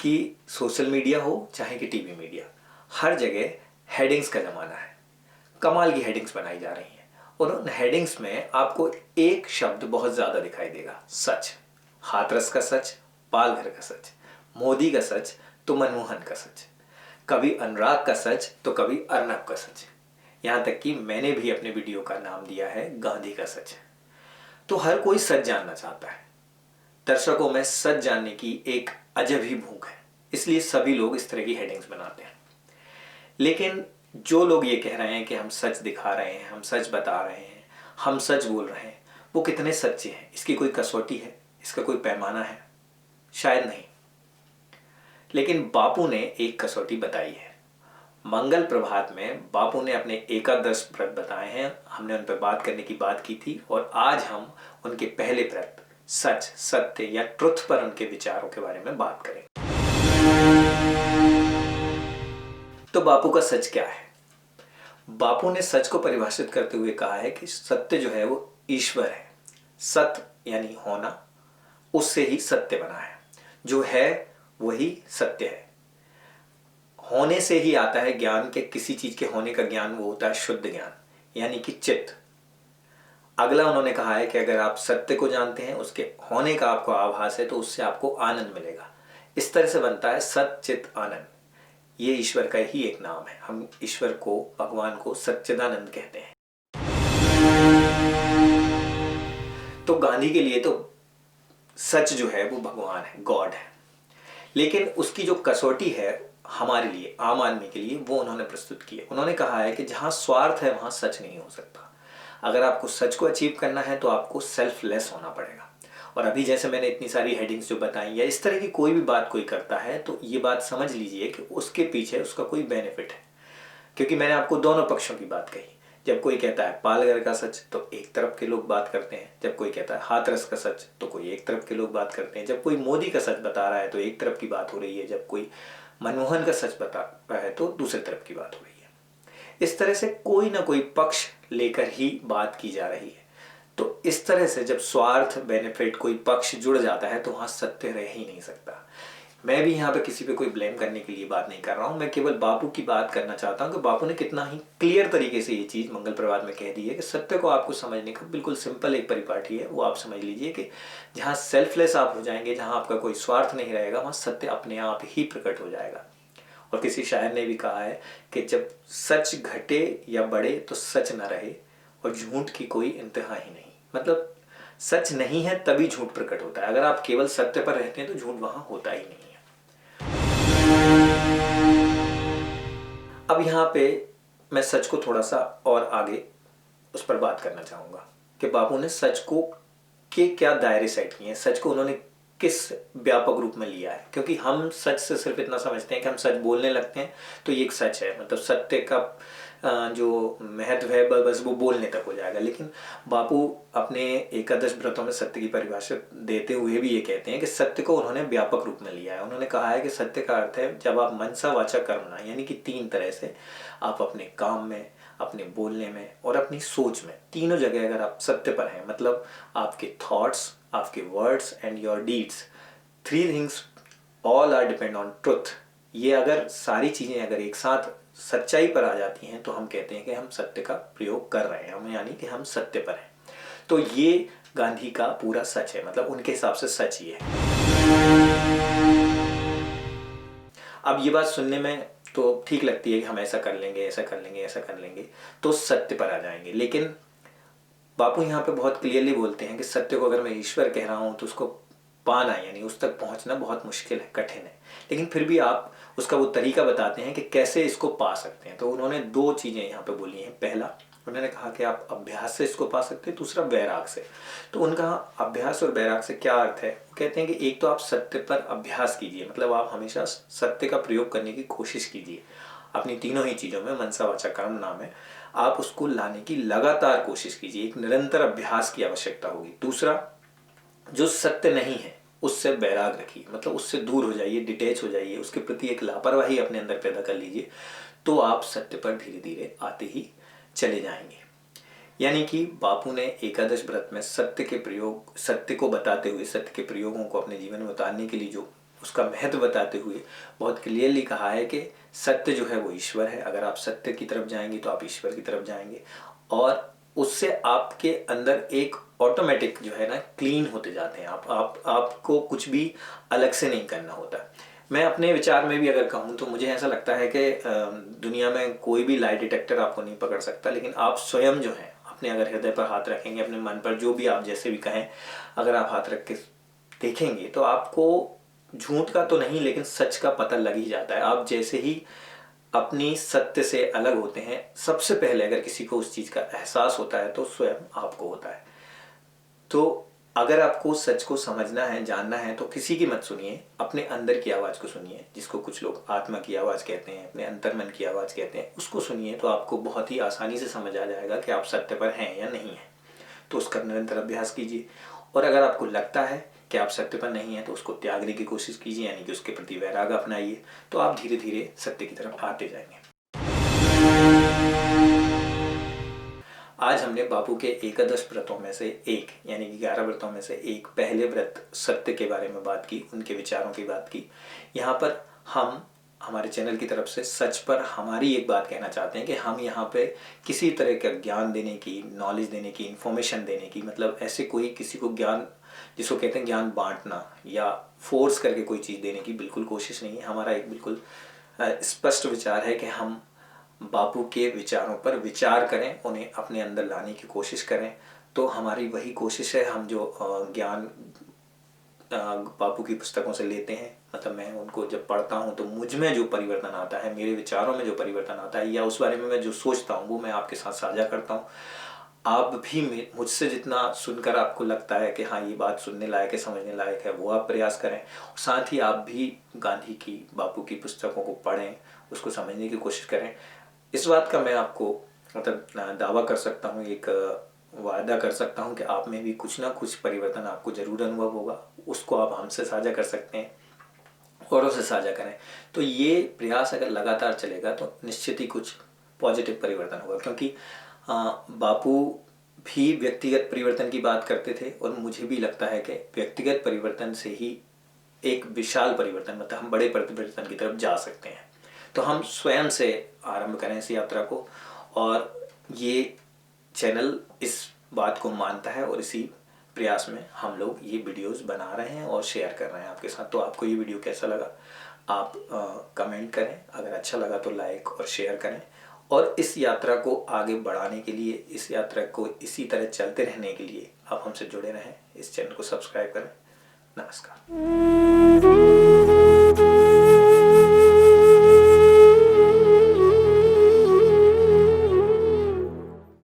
कि social media हो चाहे कि टीवी मीडिया, हर जगह हेडिंग्स का ज़माना है। कमाल की हेडिंग्स बनाई जा रही हैं और उन हेडिंग्स में आपको एक शब्द बहुत ज़्यादा दिखाई देगा, सच। हाथरस का सच, पालघर का सच, मोदी का सच तो मनमोहन का सच, कभी अनुराग का सच तो कभी अर्नब का सच। यहाँ तक कि मैंने भी अपने वीडियो का नाम दिया है गांधी का सच। तो हर कोई सच जानना चाहता है। दर्शकों में सच जानने की एक अजब ही भूख है, इसलिए सभी लोग इस तरह की हेडिंग्स बनाते हैं। लेकिन जो लोग ये कह रहे हैं कि हम सच दिखा रहे हैं, हम सच बता रहे हैं, हम सच बोल रहे हैं, वो कितने सच्चे हैं? इसकी कोई कसौटी है? इसका कोई पैमाना है? शायद नहीं। लेकिन बापू ने एक कसौटी बताई है। मंगल प्रभात में बापू ने अपने एकादश व्रत बताए हैं, हमने उन पर बात करने की बात की थी और आज हम उनके पहले व्रत सच, सत्य या ट्रुथ पर उनके विचारों के बारे में बात करेंगे। तो बापू का सच क्या है? बापू ने सच को परिभाषित करते हुए कहा है कि सत्य जो है वो ईश्वर है। सत्य यानी होना, उससे ही सत्य बना है। जो है वही सत्य है। होने से ही आता है ज्ञान के, किसी चीज के होने का ज्ञान वो होता है शुद्ध ज्ञान, यानी कि चित्त। अगला उन्होंने कहा है कि अगर आप सत्य को जानते हैं, उसके होने का आपको आभास है, तो उससे आपको आनंद मिलेगा। इस तरह से बनता है सत चित आनंद। ये ईश्वर का ही एक नाम है। हम ईश्वर को, भगवान को सच्चिदानंद कहते हैं। तो गांधी के लिए तो सच जो है वो भगवान है, गॉड है। लेकिन उसकी जो कसौटी है हमारे लिए, आम आदमी के लिए, वो उन्होंने प्रस्तुत की है। उन्होंने कहा है कि जहां स्वार्थ है वहां सच नहीं हो सकता। अगर आपको सच को अचीव करना है तो आपको सेल्फलेस होना पड़ेगा। और अभी जैसे मैंने इतनी सारी हेडिंग्स जो बताई, या इस तरह की कोई भी बात कोई करता है, तो ये बात समझ लीजिए कि उसके पीछे उसका कोई बेनिफिट है। क्योंकि मैंने आपको दोनों पक्षों की बात कही। जब कोई कहता है पालघर का सच तो एक तरफ के लोग बात करते हैं, जब कोई कहता है हाथरस का सच तो कोई एक तरफ के लोग बात करते हैं, जब कोई मोदी का सच बता रहा है तो एक तरफ की बात हो रही है, जब कोई मनमोहन का सच बता रहा है तो दूसरी तरफ की बात हो रही है। इस तरह से कोई ना कोई पक्ष लेकर ही बात की जा रही है। तो इस तरह से जब स्वार्थ, बेनिफिट, कोई पक्ष जुड़ जाता है तो वहां सत्य रह ही नहीं सकता। मैं भी यहाँ पे किसी पे कोई ब्लेम करने के लिए बात नहीं कर रहा हूँ। मैं केवल बापू की बात करना चाहता हूँ कि बापू ने कितना ही क्लियर तरीके से ये चीज़ मंगल प्रभात में कह दी है कि सत्य को आपको समझने का बिल्कुल सिंपल एक परिपाटी है। वो आप समझ लीजिए कि जहाँ सेल्फलेस आप हो जाएंगे, जहाँ आपका कोई स्वार्थ नहीं रहेगा, वहाँ सत्य अपने आप ही प्रकट हो जाएगा। और किसी शायर ने भी कहा है कि जब सच घटे या बढ़े तो सच न रहे और झूठ की कोई इंतहा ही नहीं। मतलब सच नहीं है तभी झूठ प्रकट होता है। अगर आप केवल सत्य पर रहते हैं तो झूठ वहां होता ही नहीं है। अब यहाँ पे मैं सच को थोड़ा सा और आगे उस पर बात करना चाहूँगा कि बापू ने सच को के क्या दायरे सेट किए हैं, सच को उन्होंने किस व्यापक रूप में लिया है। क्योंकि हम सच से सिर्फ इतना समझते हैं कि हम सच बोलने लगते हैं तो ये एक सच है, मतलब सत्य का जो महत्व है बस वो बोलने तक हो जाएगा। लेकिन बापू अपने एकादश व्रतों में सत्य की परिभाषा देते हुए भी ये कहते हैं कि सत्य को उन्होंने व्यापक रूप में लिया है। उन्होंने कहा है कि सत्य का अर्थ है जब आप मनसा वाचा कर्मणा, यानी कि तीन तरह से आप अपने काम में, अपने बोलने में और अपनी सोच में, तीनों जगह अगर आप सत्य पर हैं, मतलब आपके थॉट्स, आपके words and your deeds, three things all are depend on truth. ये अगर सारी चीज़ें अगर एक साथ सच्चाई पर आ जाती हैं तो हम कहते हैं कि हम सत्य का प्रयोग कर रहे हैं, हम यानी कि हम सत्य पर हैं। तो ये गांधी का पूरा सच है, मतलब उनके हिसाब से सच ये है। अब ये बात सुनने में तो ठीक लगती है कि हम ऐसा कर लेंगे, ऐसा कर लेंगे, ऐसा कर लेंगे तो सत्य पर आ जाएंगे। लेकिन बापू यहाँ पे बहुत क्लियरली बोलते हैं कि सत्य को अगर मैं ईश्वर कह रहा हूँ तो उसको पाना, यानी उस तक पहुँचना बहुत मुश्किल है, कठिन है। लेकिन फिर भी आप उसका वो तरीका बताते हैं कि कैसे इसको पा सकते हैं। तो उन्होंने दो चीज़ें यहाँ पे बोली हैं। पहला, उन्होंने कहा कि आप अभ्यास से इसको पा सकते हैं, दूसरा वैराग से। तो उनका अभ्यास और वैराग से क्या अर्थ है? वो कहते हैं कि एक तो आप सत्य पर अभ्यास कीजिए, मतलब आप हमेशा सत्य का प्रयोग करने की कोशिश कीजिए अपनी तीनों ही चीज़ों में, मनसा वाचा कर्म नाम है, आप उसको लाने की लगातार कोशिश कीजिए। एक निरंतर अभ्यास की आवश्यकता होगी। दूसरा, जो सत्य नहीं है उससे वैराग रखिए, मतलब उससे दूर हो जाइए, डिटैच हो जाइए, उसके प्रति एक लापरवाही अपने अंदर पैदा कर लीजिए, तो आप सत्य पर धीरे धीरे आते ही चले जाएंगे। यानी कि बापू ने एकादश व्रत में सत्य के प्रयोग, सत्य को बताते हुए सत्य के प्रयोगों को अपने जीवन में उतारने के लिए जो उसका महत्व बताते हुए बहुत क्लियरली कहा है कि सत्य जो है वो ईश्वर है। अगर आप सत्य की तरफ जाएंगे तो आप ईश्वर की तरफ जाएंगे, और उससे आपके अंदर एक ऑटोमेटिक जो है ना क्लीन होते जाते हैं। आपको कुछ भी अलग से नहीं करना होता। मैं अपने विचार में भी अगर कहूँ तो मुझे ऐसा लगता है कि दुनिया में कोई भी लाई डिटेक्टर आपको नहीं पकड़ सकता, लेकिन आप स्वयं जो है अपने अगर हृदय पर हाथ रखेंगे, अपने मन पर, जो भी आप जैसे भी कहें, अगर आप हाथ रख के देखेंगे तो आपको झूठ का तो नहीं लेकिन सच का पता लग ही जाता है। आप जैसे ही अपनी सत्य से अलग होते हैं, सबसे पहले अगर किसी को उस चीज़ का एहसास होता है तो स्वयं आपको होता है। तो अगर आपको सच को समझना है, जानना है, तो किसी की मत सुनिए, अपने अंदर की आवाज़ को सुनिए, जिसको कुछ लोग आत्मा की आवाज़ कहते हैं, अपने अंतर्मन की आवाज़ कहते हैं। उसको सुनिए तो आपको बहुत ही आसानी से समझ आ जाएगा कि आप सत्य पर हैं या नहीं हैं। तो उसका निरंतर अभ्यास कीजिए, और अगर आपको लगता है कि आप सत्य पर नहीं हैं तो उसको त्यागने की कोशिश कीजिए, यानी कि उसके प्रति वैराग अपनाइए। तो आप धीरे धीरे सत्य की तरफ आते जाएंगे। आज हमने बापू के एकादश व्रतों में से एक, यानी कि 11 व्रतों में से एक पहले व्रत सत्य के बारे में बात की, उनके विचारों की बात की। यहाँ पर हम हमारे चैनल की तरफ से सच पर हमारी एक बात कहना चाहते हैं कि हम यहाँ पे किसी तरह का ज्ञान देने की, नॉलेज देने की, इन्फॉर्मेशन देने की, मतलब ऐसे कोई किसी को ज्ञान, जिसको कहते हैं ज्ञान बांटना या फोर्स करके कोई चीज़ देने की बिल्कुल कोशिश नहीं है। हमारा एक बिल्कुल स्पष्ट विचार है कि हम बापू के विचारों पर विचार करें, उन्हें अपने अंदर लाने की कोशिश करें। तो हमारी वही कोशिश है। हम जो ज्ञान बापू की पुस्तकों से लेते हैं, मतलब मैं उनको जब पढ़ता हूँ तो मुझ में जो परिवर्तन आता है, मेरे विचारों में जो परिवर्तन आता है, या उस बारे में मैं जो सोचता हूँ, वो मैं आपके साथ साझा करता हूँ। आप भी मुझसे जितना सुनकर आपको लगता है कि हाँ ये बात सुनने लायक है, समझने लायक है, वो आप प्रयास करें। साथ ही आप भी गांधी की, बापू की पुस्तकों को पढ़ें, उसको समझने की कोशिश करें। इस बात का मैं आपको मतलब दावा कर सकता हूँ, एक वादा कर सकता हूँ कि आप में भी कुछ ना कुछ परिवर्तन आपको जरूर अनुभव होगा। उसको आप हमसे साझा कर सकते हैं, औरों से साझा करें। तो ये प्रयास अगर लगातार चलेगा तो निश्चित ही कुछ पॉजिटिव परिवर्तन होगा, क्योंकि बापू भी व्यक्तिगत परिवर्तन की बात करते थे, और मुझे भी लगता है कि व्यक्तिगत परिवर्तन से ही एक विशाल परिवर्तन, मतलब हम बड़े परिवर्तन की तरफ जा सकते हैं। तो हम स्वयं से आरंभ करें इस यात्रा को, और ये चैनल इस बात को मानता है, और इसी प्रयास में हम लोग ये वीडियोस बना रहे हैं और शेयर कर रहे हैं आपके साथ। तो आपको ये वीडियो कैसा लगा आप कमेंट करें, अगर अच्छा लगा तो लाइक और शेयर करें। और इस यात्रा को आगे बढ़ाने के लिए, इस यात्रा को इसी तरह चलते रहने के लिए आप हमसे जुड़े रहें, इस चैनल को सब्सक्राइब करें। नमस्कार।